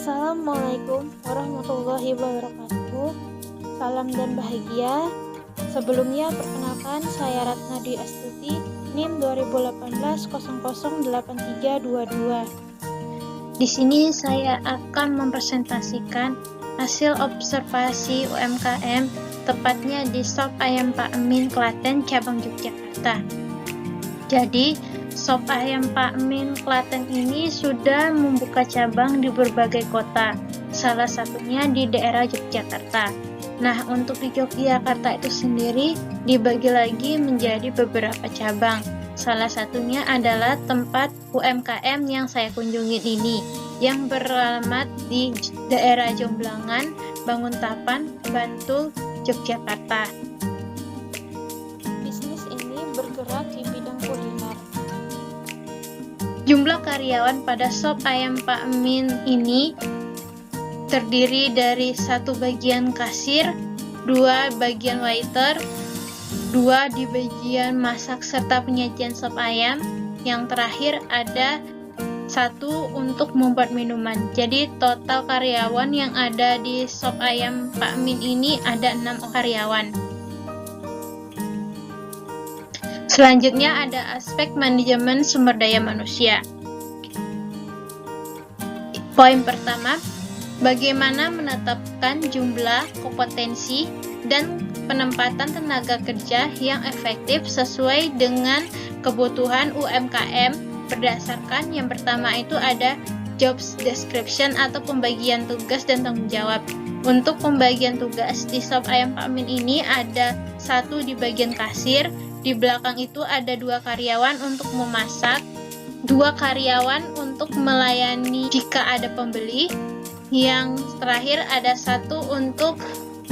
Assalamualaikum warahmatullahi wabarakatuh. Salam dan bahagia. Sebelumnya perkenalkan, saya Ratna Dwi Astuti, NIM 2018 008322. Di sini saya akan mempresentasikan hasil observasi UMKM, tepatnya di Sop Ayam Pak Emin Klaten, cabang Yogyakarta. Jadi, Sop Ayam Pak Emin Klaten ini sudah membuka cabang di berbagai kota, salah satunya di daerah Yogyakarta. Nah, untuk di Yogyakarta itu sendiri dibagi lagi menjadi beberapa cabang. Salah satunya adalah tempat UMKM yang saya kunjungi ini, yang beralamat di daerah Jomblangan, Banguntapan, Bantul, Yogyakarta. Bisnis ini bergerak di bidang kuliner. Jumlah karyawan pada Sop Ayam Pak Emin ini terdiri dari 1 bagian kasir, 2 bagian waiter, 2 di bagian masak serta penyajian sop ayam, yang terakhir ada 1 untuk membuat minuman. Jadi total karyawan yang ada di Sop Ayam Pak Emin ini ada 6 karyawan. Selanjutnya ada aspek manajemen sumber daya manusia. Poin pertama, bagaimana menetapkan jumlah, kompetensi, dan penempatan tenaga kerja yang efektif sesuai dengan kebutuhan UMKM berdasarkan yang pertama itu ada job description atau pembagian tugas dan tanggung jawab. Untuk pembagian tugas di Sop Ayam Pak Emin ini ada 1 di bagian kasir. Di belakang itu ada 2 karyawan untuk memasak, 2 karyawan untuk melayani jika ada pembeli, yang terakhir ada 1 untuk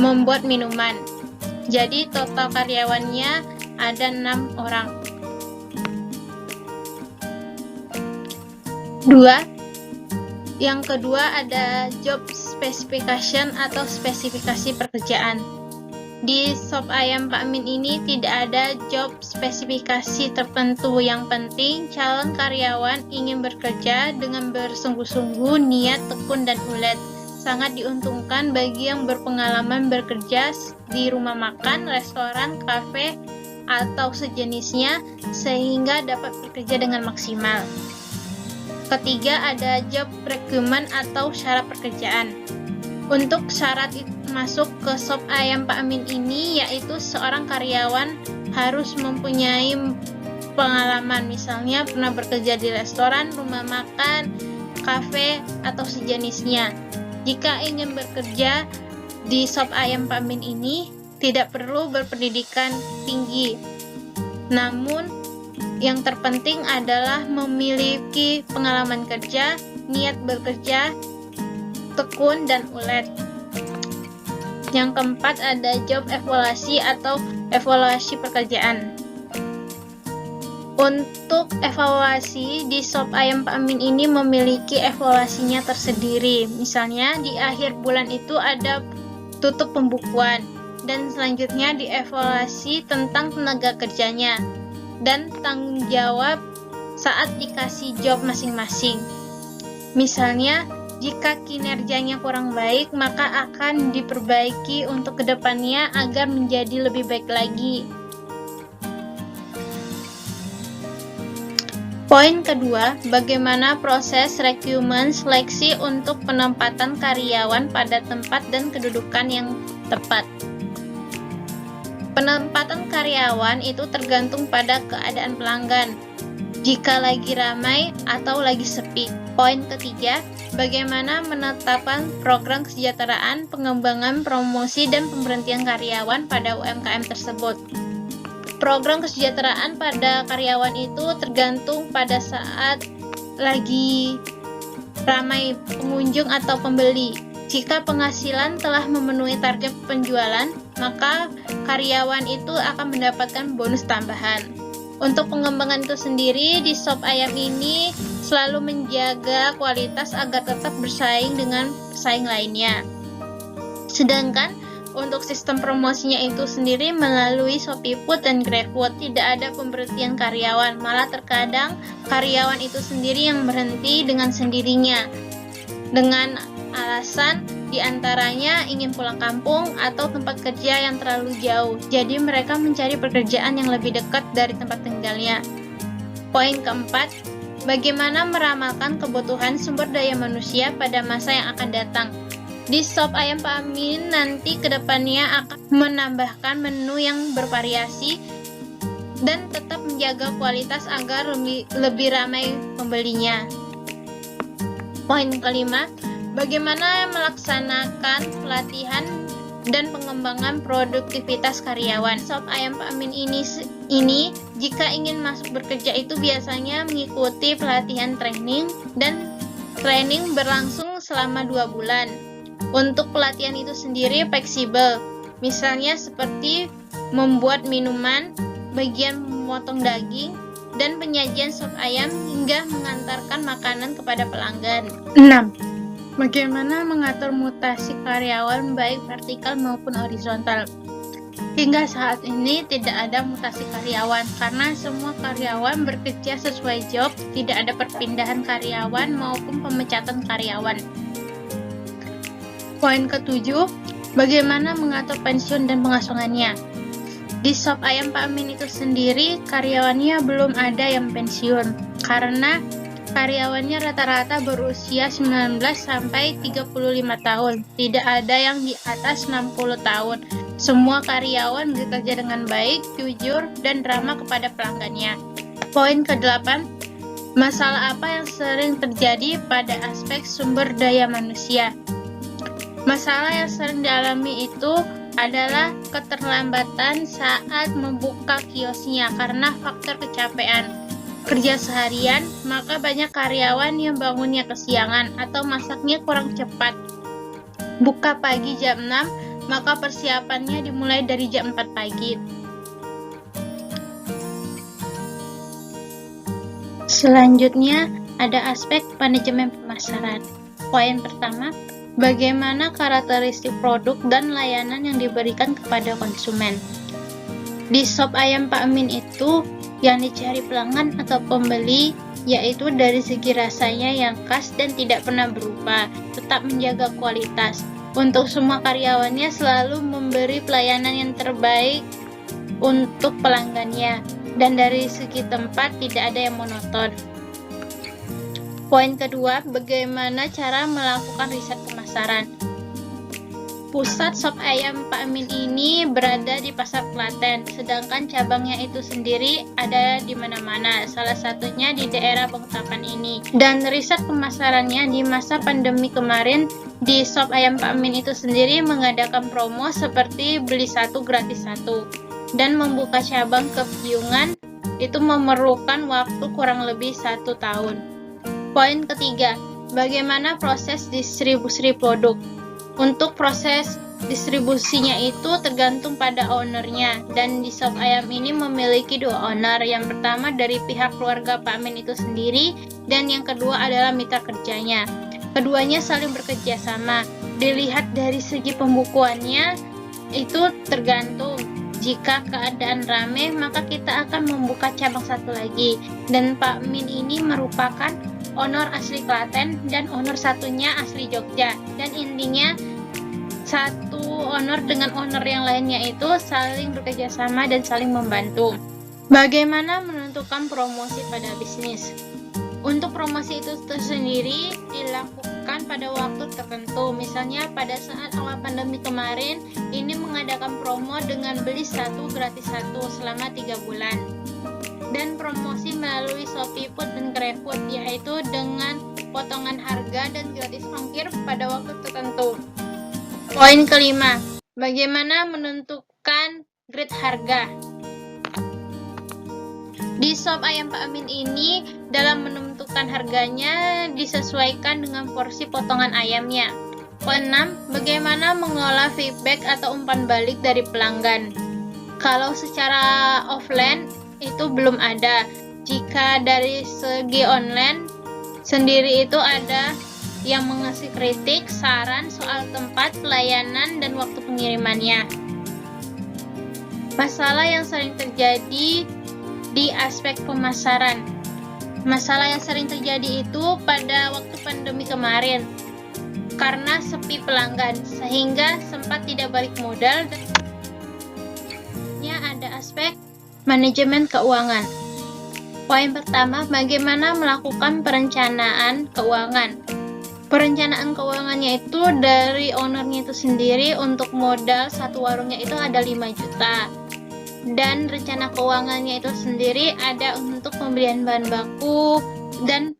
membuat minuman. Jadi total karyawannya ada 6 orang. 2. Yang kedua ada job specification atau spesifikasi pekerjaan. Di Sop Ayam Pak Emin ini tidak ada job spesifikasi tertentu. Yang penting calon karyawan ingin bekerja dengan bersungguh-sungguh, niat, tekun, dan ulet. Sangat diuntungkan bagi yang berpengalaman bekerja di rumah makan, restoran, kafe, atau sejenisnya sehingga dapat bekerja dengan maksimal. Ketiga ada job requirement atau syarat pekerjaan. Untuk syarat masuk ke Sop Ayam Pak Emin ini yaitu seorang karyawan harus mempunyai pengalaman, misalnya pernah bekerja di restoran, rumah makan, kafe, atau sejenisnya. Jika ingin bekerja di Sop Ayam Pak Emin ini tidak perlu berpendidikan tinggi, namun yang terpenting adalah memiliki pengalaman kerja, niat bekerja, tekun, dan ulet. Yang keempat ada job evaluasi atau evaluasi pekerjaan. Untuk evaluasi di Sop Ayam Pak Emin ini memiliki evaluasinya tersendiri. Misalnya di akhir bulan itu ada tutup pembukuan, dan selanjutnya dievaluasi tentang tenaga kerjanya dan tanggung jawab saat dikasih job masing-masing. Misalnya jika kinerjanya kurang baik, maka akan diperbaiki untuk kedepannya agar menjadi lebih baik lagi. Poin kedua, bagaimana proses rekrutmen seleksi untuk penempatan karyawan pada tempat dan kedudukan yang tepat. Penempatan karyawan itu tergantung pada keadaan pelanggan, jika lagi ramai atau lagi sepi. Poin ketiga, bagaimana menetapkan program kesejahteraan, pengembangan, promosi, dan pemberhentian karyawan pada UMKM tersebut. Program kesejahteraan pada karyawan itu tergantung pada saat lagi ramai pengunjung atau pembeli. Jika penghasilan telah memenuhi target penjualan, maka karyawan itu akan mendapatkan bonus tambahan. Untuk pengembangan itu sendiri, di Sop Ayam ini selalu menjaga kualitas agar tetap bersaing dengan pesaing lainnya. Sedangkan untuk sistem promosinya itu sendiri melalui ShopeeFood dan GrabFood, tidak ada pemberhentian karyawan, malah terkadang karyawan itu sendiri yang berhenti dengan sendirinya. Dengan alasan diantaranya ingin pulang kampung atau tempat kerja yang terlalu jauh. Jadi mereka mencari pekerjaan yang lebih dekat dari tempat tinggalnya. Poin keempat, bagaimana meramalkan kebutuhan sumber daya manusia pada masa yang akan datang. Di Sop Ayam Pak Amin nanti kedepannya akan menambahkan menu yang bervariasi dan tetap menjaga kualitas agar lebih ramai pembelinya. Poin kelima, bagaimana melaksanakan pelatihan dan pengembangan produktivitas karyawan. Sop Ayam Pak Amin ini jika ingin masuk bekerja itu biasanya mengikuti pelatihan training dan training berlangsung selama 2 bulan. Untuk pelatihan itu sendiri fleksibel, misalnya seperti membuat minuman, bagian memotong daging, dan penyajian sop ayam hingga mengantarkan makanan kepada pelanggan. 6. Bagaimana mengatur mutasi karyawan baik vertikal maupun horizontal? Hingga saat ini tidak ada mutasi karyawan karena semua karyawan bekerja sesuai job, tidak ada perpindahan karyawan maupun pemecatan karyawan. Poin ketujuh, bagaimana mengatur pensiun dan pengasuhannya? Di Sop Ayam Pak Amin itu sendiri, karyawannya belum ada yang pensiun karena karyawannya rata-rata berusia 19 sampai 35 tahun. Tidak ada yang di atas 60 tahun. Semua karyawan bekerja dengan baik, jujur, dan ramah kepada pelanggannya. Poin ke-8, masalah apa yang sering terjadi pada aspek sumber daya manusia? Masalah yang sering dialami itu adalah keterlambatan saat membuka kiosnya karena faktor kecapean kerja seharian, maka banyak karyawan yang bangunnya kesiangan atau masaknya kurang cepat. Buka pagi jam 6, maka persiapannya dimulai dari jam 4 pagi. Selanjutnya ada aspek manajemen pemasaran. Poin pertama, bagaimana karakteristik produk dan layanan yang diberikan kepada konsumen. Di Sop Ayam Pak Amin itu yang dicari pelanggan atau pembeli yaitu dari segi rasanya yang khas dan tidak pernah berubah, tetap menjaga kualitas. Untuk semua karyawannya selalu memberi pelayanan yang terbaik untuk pelanggannya, dan dari segi tempat tidak ada yang monoton. Poin kedua, bagaimana cara melakukan riset pemasaran. Pusat Sop Ayam Pak Amin ini berada di Pasar Klaten, sedangkan cabangnya itu sendiri ada di mana-mana, salah satunya di daerah Bangkapan ini. Dan riset pemasarannya di masa pandemi kemarin, di Sop Ayam Pak Amin itu sendiri mengadakan promo seperti beli 1 gratis 1. Dan membuka cabang ke Piungan itu memerlukan waktu kurang lebih 1 tahun. Poin ketiga, bagaimana proses distribusi produk. Untuk proses distribusinya itu tergantung pada ownernya, dan di Sop Ayam ini memiliki 2 owner. Yang pertama dari pihak keluarga Pak Amin itu sendiri, dan yang kedua adalah mitra kerjanya. Keduanya saling bekerja sama. Dilihat dari segi pembukuannya itu tergantung. Jika keadaan rame, maka kita akan membuka cabang 1 lagi. Dan Pak Amin ini merupakan owner asli Klaten dan owner satunya asli Jogja, dan intinya satu owner dengan owner yang lainnya itu saling bekerja sama dan saling membantu. Bagaimana menentukan promosi pada bisnis? Untuk promosi itu sendiri dilakukan pada waktu tertentu. Misalnya pada saat awal pandemi kemarin ini mengadakan promo dengan beli 1 gratis 1 selama 3 bulan. Dan promosi melalui Shopee Food dan GrabFood, yaitu dengan potongan harga dan gratis ongkir pada waktu tertentu. Poin kelima, bagaimana menentukan grade harga. Di Sop Ayam Pak Amin ini dalam menentukan harganya disesuaikan dengan porsi potongan ayamnya. Poin 6, bagaimana mengolah feedback atau umpan balik dari pelanggan. Kalau secara offline itu belum ada. Jika dari segi online sendiri itu ada yang mengasih kritik, saran soal tempat, pelayanan, dan waktu pengirimannya. Masalah yang sering terjadi di aspek pemasaran. Masalah yang sering terjadi itu pada waktu pandemi kemarin. karena sepi pelanggan, sehingga sempat tidak balik modal. Dan ada aspek manajemen keuangan. Poin pertama, bagaimana melakukan perencanaan keuangan. Perencanaan keuangannya itu dari ownernya itu sendiri. Untuk modal satu warungnya itu ada 5 juta. Dan rencana keuangannya itu sendiri ada untuk pembelian bahan baku dan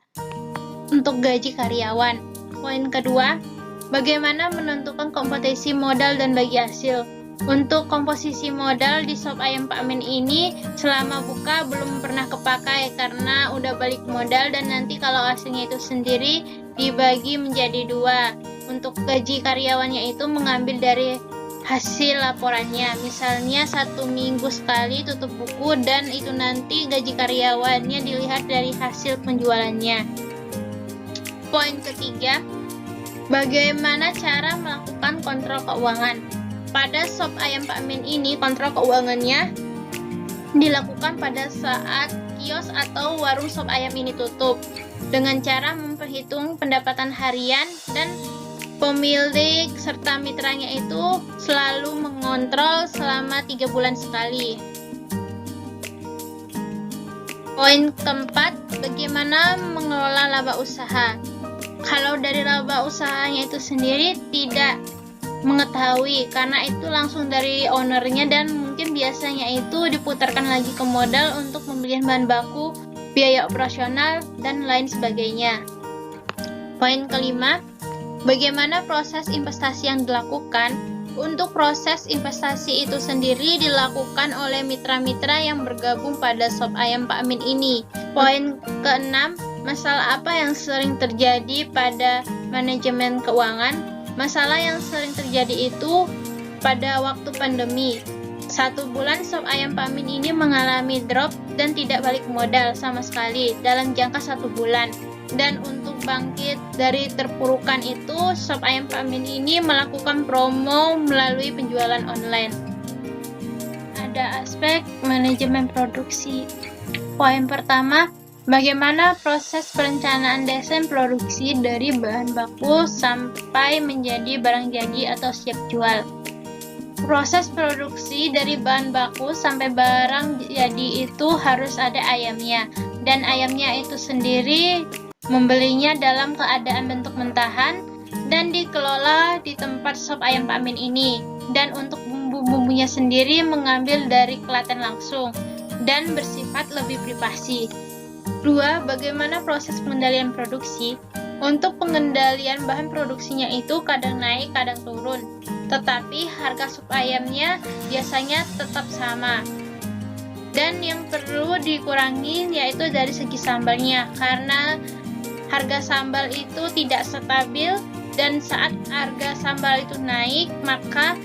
untuk gaji karyawan. Poin kedua, bagaimana menentukan komposisi modal dan bagi hasil. Untuk komposisi modal di sop ayam Pak Amin ini selama buka belum pernah kepakai karena udah balik modal, dan nanti kalau hasilnya itu sendiri dibagi menjadi 2. Untuk gaji karyawannya itu mengambil dari hasil laporannya, misalnya 1 minggu sekali tutup buku, dan itu nanti gaji karyawannya dilihat dari hasil penjualannya. Poin ketiga, bagaimana cara melakukan kontrol keuangan. Pada sop ayam Pak Amin ini kontrol keuangannya dilakukan pada saat kios atau warung sop ayam ini tutup dengan cara memperhitung pendapatan harian, dan pemilik serta mitranya itu selalu mengontrol selama 3 bulan sekali. Poin keempat, bagaimana mengelola laba usaha. Kalau dari laba usahanya itu sendiri tidak mengetahui karena itu langsung dari ownernya, dan mungkin biasanya itu diputarkan lagi ke modal untuk pembelian bahan baku, biaya operasional, dan lain sebagainya. Poin kelima, bagaimana proses investasi yang dilakukan. Untuk proses investasi itu sendiri dilakukan oleh mitra-mitra yang bergabung pada sop ayam Pak Amin ini. Poin keenam, masalah apa yang sering terjadi pada manajemen keuangan. Masalah yang sering terjadi itu pada waktu pandemi. 1 bulan sop ayam Pak Amin ini mengalami drop dan tidak balik modal sama sekali dalam jangka 1 bulan. Dan untuk bangkit dari terpurukan itu, sop ayam Pak Amin ini melakukan promo melalui penjualan online. Ada aspek manajemen produksi. Poin pertama, bagaimana proses perencanaan desain produksi dari bahan baku sampai menjadi barang jadi atau siap jual. Proses produksi dari bahan baku sampai barang jadi itu harus ada ayamnya, dan ayamnya itu sendiri membelinya dalam keadaan bentuk mentahan dan dikelola di tempat sop ayam Pak Amin ini. Dan untuk bumbu-bumbunya sendiri mengambil dari Klaten langsung dan bersifat lebih privasi. 2. Bagaimana proses pengendalian produksi. Untuk pengendalian bahan produksinya itu kadang naik, kadang turun, tetapi harga sop ayamnya biasanya tetap sama. Dan yang perlu dikurangi yaitu dari segi sambalnya, karena harga sambal itu tidak stabil, dan saat harga sambal itu naik, maka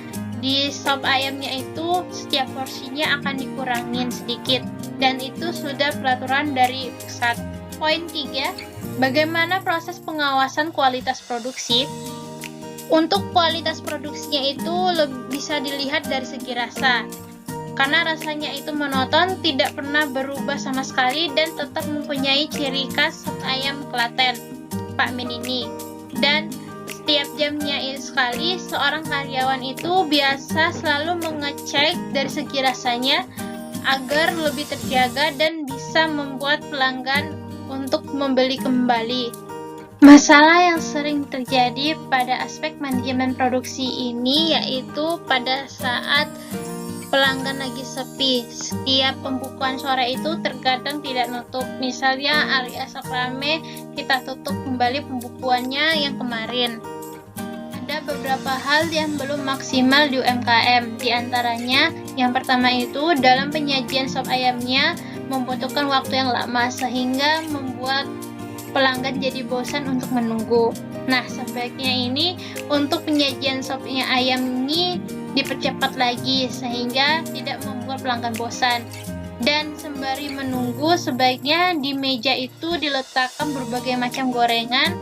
di sop ayamnya itu setiap porsinya akan dikurangin sedikit, dan itu sudah peraturan dari pusat. Poin 3, bagaimana proses pengawasan kualitas produksi. Untuk kualitas produksinya itu bisa dilihat dari segi rasa, karena rasanya itu monoton, tidak pernah berubah sama sekali, dan tetap mempunyai ciri khas sop ayam Klaten Pak Amin ini. Dan setiap jamnya sekali, seorang karyawan itu biasa selalu mengecek dari segi rasanya agar lebih terjaga dan bisa membuat pelanggan untuk membeli kembali. Masalah yang sering terjadi pada aspek manajemen produksi ini yaitu pada saat pelanggan lagi sepi. Setiap pembukuan sore itu terkadang tidak nutup. Misalnya hari esok rame, kita tutup kembali pembukuannya yang kemarin. Ada beberapa hal yang belum maksimal di UMKM. Di antaranya, yang pertama itu dalam penyajian sop ayamnya membutuhkan waktu yang lama sehingga membuat pelanggan jadi bosan untuk menunggu. Nah, sebaiknya ini untuk penyajian sopnya ayam ini dipercepat lagi sehingga tidak membuat pelanggan bosan. Dan sembari menunggu, sebaiknya di meja itu diletakkan berbagai macam gorengan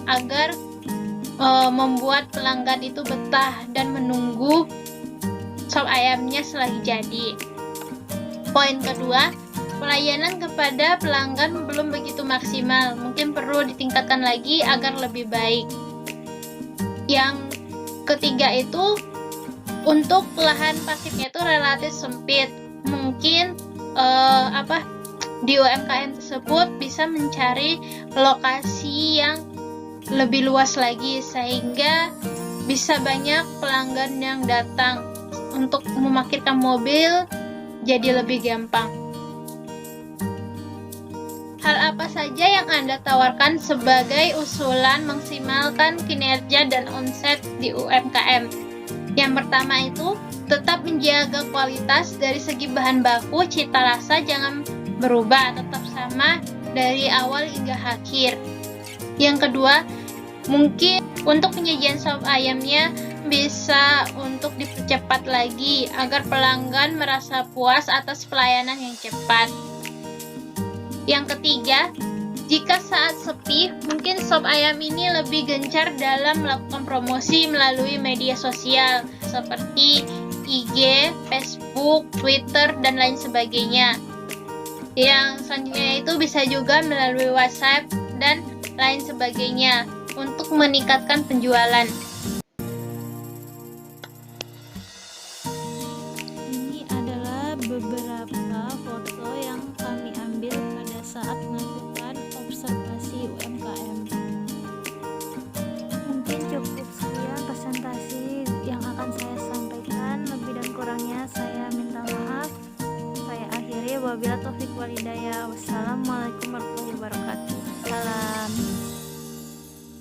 agar membuat pelanggan itu betah dan menunggu sop ayamnya selagi jadi. Poin kedua, pelayanan kepada pelanggan belum begitu maksimal, mungkin perlu ditingkatkan lagi agar lebih baik. Yang ketiga itu untuk lahan pasifnya itu relatif sempit. Mungkin di UMKM tersebut bisa mencari lokasi yang lebih luas lagi sehingga bisa banyak pelanggan yang datang. Untuk memarkirkan mobil jadi lebih gampang. Hal apa saja yang Anda tawarkan sebagai usulan maksimalkan kinerja dan omset di UMKM? Yang pertama itu, tetap menjaga kualitas dari segi bahan baku, cita rasa jangan berubah, tetap sama dari awal hingga akhir. Yang kedua, mungkin untuk penyajian sop ayamnya bisa untuk dipercepat lagi agar pelanggan merasa puas atas pelayanan yang cepat. Yang ketiga, jika saat sepi, mungkin sop ayam ini lebih gencar dalam melakukan promosi melalui media sosial seperti IG, Facebook, Twitter, dan lain sebagainya. Yang selanjutnya itu bisa juga melalui WhatsApp dan lain sebagainya untuk meningkatkan penjualan. Ini adalah beberapa foto yang kami ambil pada saat melakukan observasi UMKM. Mungkin cukup sekian presentasi yang akan saya sampaikan. Lebih dan kurangnya saya minta maaf. Saya akhiri, wabillahi taufiq wal hidayah. Wassalamualaikum warahmatullahi wabarakatuh. Salam.